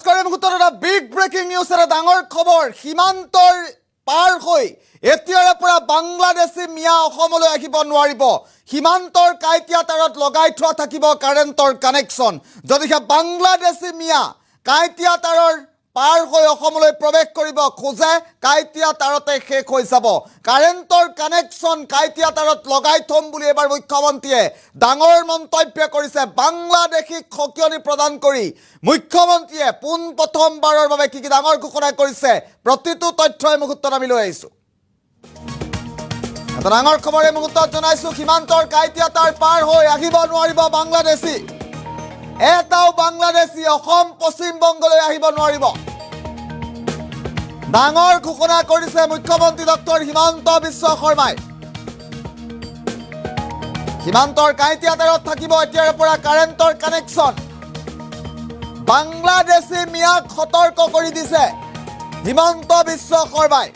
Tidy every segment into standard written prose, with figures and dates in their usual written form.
তৎকালীন মুহূৰ্তত এটা বিগ ব্ৰেকিং নিউজ, এটা ডাঙৰ খবৰ। সীমান্তৰ পাৰ হৈ এতিয়াৰে পৰা বাংলাদেশী মিয়া অসমলৈ আহিব নোৱাৰিব। সীমান্তৰ কাইটিয়া তাৰত লগাই থোৱা থাকিব কাৰেণ্টৰ কানেকশ্যন। যদিহে বাংলাদেশী মিয়া কাইটিয়া তাৰৰ পাৰ হৈ অসমলৈ প্ৰৱেশ কৰিব খোজে, কাইটিয়া তাৰতে শেষ হৈ যাব। কাৰেণ্টৰ কানেকশ্যন কাইটিয়া তাৰত লগাই থ'ম বুলি এবাৰ মুখ্যমন্ত্ৰীয়ে ডাঙৰ মন্তব্য কৰিছে। বাংলাদেশীক সকিয়নি প্ৰদান কৰি মুখ্যমন্ত্ৰীয়ে পোনপ্ৰথমবাৰৰ বাবে কি ডাঙৰ ঘোষণা কৰিছে, প্ৰতিটো তথ্যই মুহূৰ্তত আমি লৈ আহিছোঁ। এটা ডাঙৰ খবৰ এই মুহূৰ্তত জনাইছোঁ। সীমান্তৰ কাইটিয়া তাৰ পাৰ হৈ আহিব নোৱাৰিব বাংলাদেশী। এটাও বাংলাদেশী অসম পশ্চিমবংগলৈ আহিব নোৱাৰিব। ডাঙৰ ঘোষণা কৰিছে মুখ্যমন্ত্ৰী ডক্টৰ হিমন্ত বিশ্ব শৰ্মাই। সীমান্তৰ কাইটিয়া তাৰত থাকিব এতিয়াৰে পৰা কাৰেণ্টৰ কানেকশ্যন। বাংলাদেশী মিয়াক সতৰ্ক কৰি দিছে হিমন্ত বিশ্ব শৰ্মাই।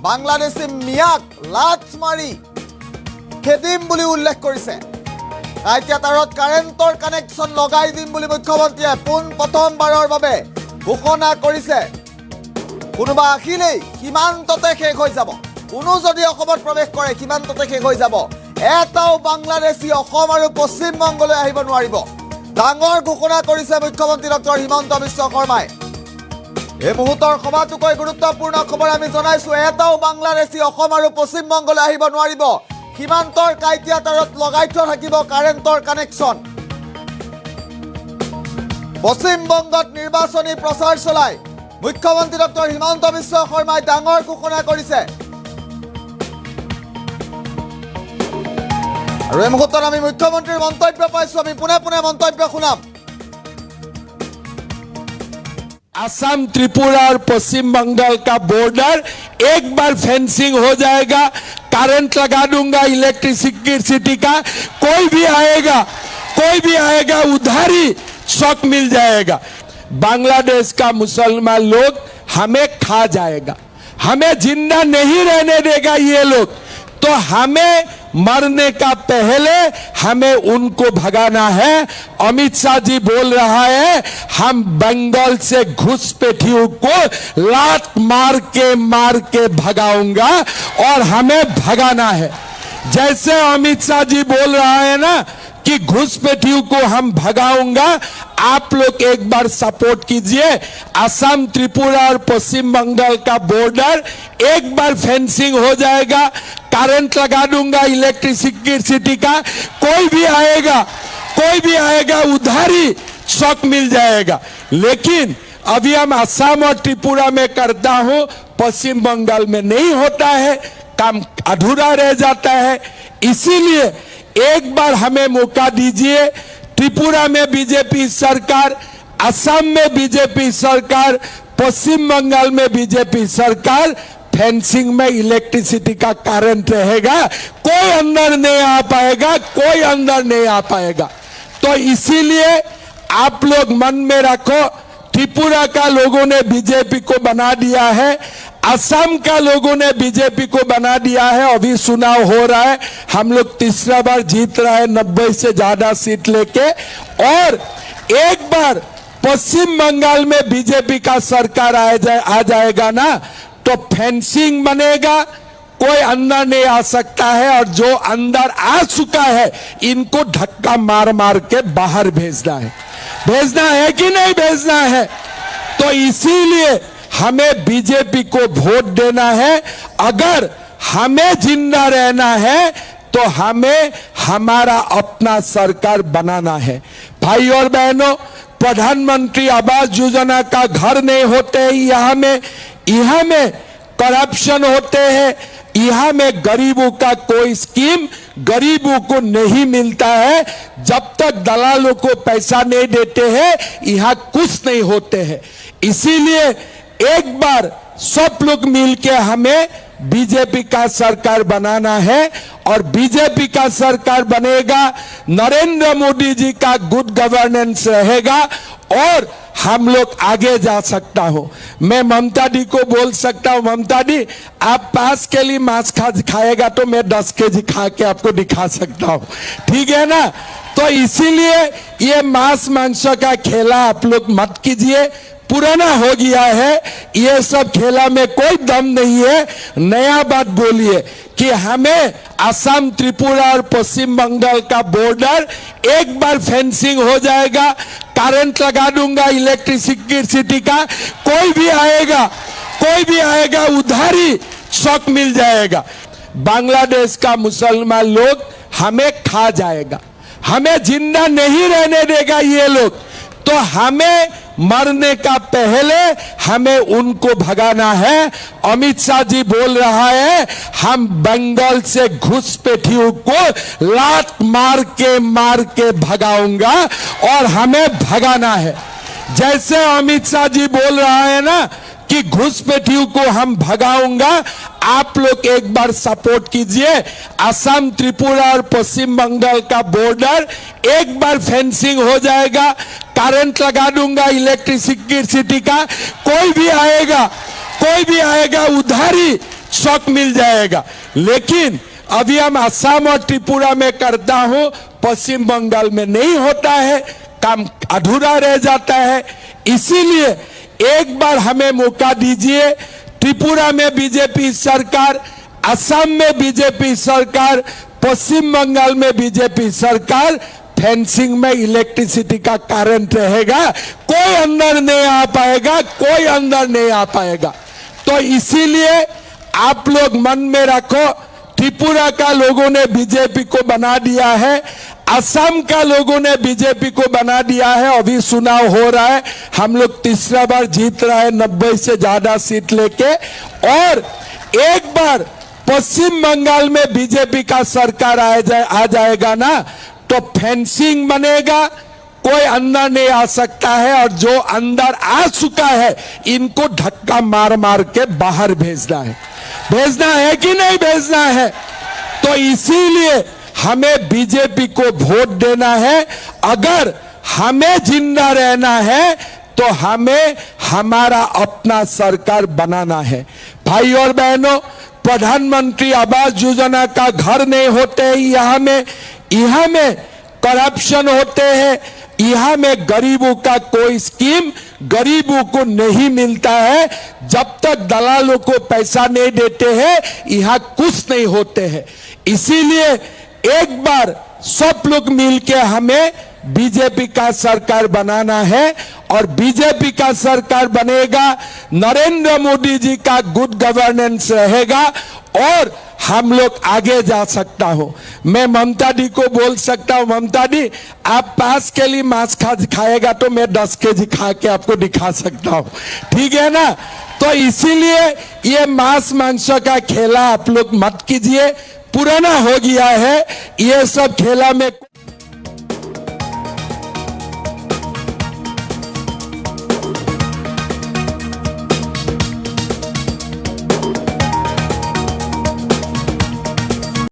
বাংলাদেশী মিয়াক লাথ মাৰি খেদিম বুলি উল্লেখ কৰিছে। কাইটিয়া তাৰত কাৰেণ্টৰ কানেকশ্যন লগাই দিম বুলি মুখ্যমন্ত্ৰীয়ে পোনপ্ৰথমবাৰৰ বাবে ঘোষণা কৰিছে। কোনোবা আহিলেই সীমান্ততে শেষ হৈ যাব। কোনো যদি অসমত প্ৰৱেশ কৰে সীমান্ততে শেষ হৈ যাব। এটাও বাংলাদেশী অসম আৰু পশ্চিমবংগলৈ আহিব নোৱাৰিব। ডাঙৰ ঘোষণা কৰিছে মুখ্যমন্ত্ৰী ডক্টৰ হিমন্ত বিশ্ব শৰ্মাই। এই মুহূৰ্তৰ সবাতোকৈ গুৰুত্বপূৰ্ণ খবৰ আমি জনাইছোঁ। এটাও বাংলাদেশী অসম আৰু পশ্চিমবংগলৈ আহিব নোৱাৰিব। সীমান্তৰ কাইটিয়া তাৰত লগাই থোৱা থাকিব কাৰেণ্টৰ কানেকশ্যন। পশ্চিমবংগত নিৰ্বাচনী প্ৰচাৰ চলাই মুখ্যমন্ত্ৰী ডক্টৰ হিমন্ত বিশ্ব শৰ্মাই ডাঙৰ ঘোষণা কৰিছে। আৰু এই মুহূৰ্তত আমি মুখ্যমন্ত্ৰীৰ মন্তব্য পাইছোঁ। আমি পোনে পোনে মন্তব্য শুনাম। असम त्रिपुरा और पश्चिम बंगाल का बॉर्डर एक बार फेंसिंग हो जाएगा, करंट लगा दूंगा इलेक्ट्रिसिटी का। कोई भी आएगा उधर ही शॉक मिल जाएगा। बांग्लादेश का मुसलमान लोग हमें खा जाएगा, हमें जिंदा नहीं रहने देगा ये लोग। तो हमें मरने का पहले हमें उनको भगाना है। अमित शाह जी बोल रहा है हम बंगाल से घुसपैठियों को लात मार के भगाऊंगा और हमें भगाना है। जैसे अमित शाह जी बोल रहा है ना कि घुसपैठियों को हम भगाऊंगा, आप लोग एक बार सपोर्ट कीजिए। असम त्रिपुरा और पश्चिम बंगाल का बॉर्डर एक बार फेंसिंग हो जाएगा, करंट लगा दूंगा इलेक्ट्रिसिटी का। कोई भी आएगा उधर ही शॉक मिल जाएगा। लेकिन अभी हम असम और त्रिपुरा में करता हूं, पश्चिम बंगाल में नहीं होता है, काम अधूरा रह जाता है। इसीलिए एक बार हमें मौका दीजिए। त्रिपुरा में बीजेपी सरकार, असम में बीजेपी सरकार, पश्चिम बंगाल में बीजेपी सरकार। फेंसिंग में इलेक्ट्रिसिटी का करंट रहेगा, कोई अंदर नहीं आ पाएगा। तो इसीलिए आप लोग मन में रखो, त्रिपुरा का लोगों ने बीजेपी को बना दिया है, असम का लोगों ने बीजेपी को बना दिया है। अभी चुनाव हो रहा है, हम लोग तीसरा बार जीत रहा है 90 से ज्यादा सीट लेके। और एक बार पश्चिम बंगाल में बीजेपी का सरकार आ जाएगा ना, तो फेंसिंग बनेगा, कोई अंदर नहीं आ सकता है। और जो अंदर आ चुका है इनको धक्का मार के बाहर भेजना है कि नहीं भेजना है। तो इसीलिए हमें बीजेपी को वोट देना है। अगर हमें जिंदा रहना है तो हमें हमारा अपना सरकार बनाना है। भाई और बहनों, प्रधानमंत्री आवास योजना का घर नहीं होते यहाँ में करप्शन होते हैं। यहाँ में गरीबों का कोई स्कीम गरीबों को नहीं मिलता है। जब तक दलालों को पैसा नहीं देते हैं यहाँ कुछ नहीं होते हैं। इसीलिए एक बार सब लोग मिलके हमें बीजेपी का सरकार बनाना है। और बीजेपी का सरकार बनेगा, नरेंद्र मोदी जी का गुड गवर्नेंस रहेगा और हम लोग आगे जा सकता हूं। मैं ममता दी को बोल सकता हूं, ममता दी आप 5 के लिए मांस खाएगा तो मैं 10 केजी खा के आपको दिखा सकता हूं, ठीक है ना। तो इसीलिए ये मांस मांस का खेला आप लोग मत कीजिए। पुराना हो गया है, ये सब खेला में कोई दम नहीं है। नया बात बोलिए कि हमें असम, त्रिपुरा और पश्चिम बंगाल का बॉर्डर एक बार फेंसिंग हो जाएगा, करंट लगा दूंगा इलेक्ट्रिसिटी का, कोई भी आएगा उधर ही शॉक मिल जाएगा। बांग्लादेश का मुसलमान लोग हमें खा जाएगा, हमें जिंदा नहीं रहने देगा ये लोग। तो हमें मरने का पहले हमें उनको भगाना है। अमित शाह जी बोल रहा है हम बंगाल से घुसपैठियों को लात मार के भगाऊंगा, और हमें भगाना है। जैसे अमित शाह जी बोल रहा है ना कि घुसपैठियों को हम भगाऊंगा, आप लोग एक बार सपोर्ट कीजिए। असम, त्रिपुरा और पश्चिम बंगाल का बॉर्डर एक बार फेंसिंग हो जाएगा, करंट लगा दूंगा इलेक्ट्रिसिटी का, कोई भी आएगा उधर ही शॉक मिल जाएगा। लेकिन अभी हम असम और त्रिपुरा में करता हूं, पश्चिम बंगाल में नहीं होता है, काम अधूरा रह जाता है। इसीलिए एक बार हमें मौका दीजिए। त्रिपुरा में बीजेपी सरकार, असम में बीजेपी सरकार, पश्चिम बंगाल में बीजेपी सरकार, फेंसिंग में इलेक्ट्रिसिटी का करंट रहेगा, कोई अंदर नहीं आ पाएगा। तो इसीलिए आप लोग मन में रखो, त्रिपुरा का लोगों ने बीजेपी को बना दिया है, असम का लोगों ने बीजेपी को बना दिया है। अभी चुनाव हो रहा है, हम लोग तीसरा बार जीत रहा है 90 से ज्यादा सीट लेके, और एक बार पश्चिम बंगाल में बीजेपी का सरकार आ जाएगा ना, तो फेंसिंग बनेगा, कोई अंदर नहीं आ सकता है। और जो अंदर आ चुका है इनको धक्का मार के बाहर भेजना है कि नहीं भेजना है। तो इसीलिए हमें बीजेपी को वोट देना है। अगर हमें जिंदा रहना है तो हमें हमारा अपना सरकार बनाना है। भाई और बहनों, प्रधानमंत्री आवास योजना का घर नहीं होते हैं यहाँ में करप्शन होते हैं, यहाँ में गरीबों का कोई स्कीम गरीबों को नहीं मिलता है। जब तक दलालों को पैसा नहीं देते हैं यहाँ कुछ नहीं होते हैं। इसीलिए एक बार सब लोग मिलके हमें बीजेपी का सरकार बनाना है, और बीजेपी का सरकार बनेगा, नरेंद्र मोदी जी का गुड गवर्नेंस रहेगा, और हम लोग आगे जा सकता हो। मैं ममता दी को बोल सकता हूं, ममता दी आप 5 के लिए मांस खाएगा तो मैं 10 केजी खा के आपको दिखा सकता हूं, ठीक है ना। तो इसीलिए ये मांस मांस का खेला आप लोग मत कीजिए, पुराना हो गया है ये सब खेला में।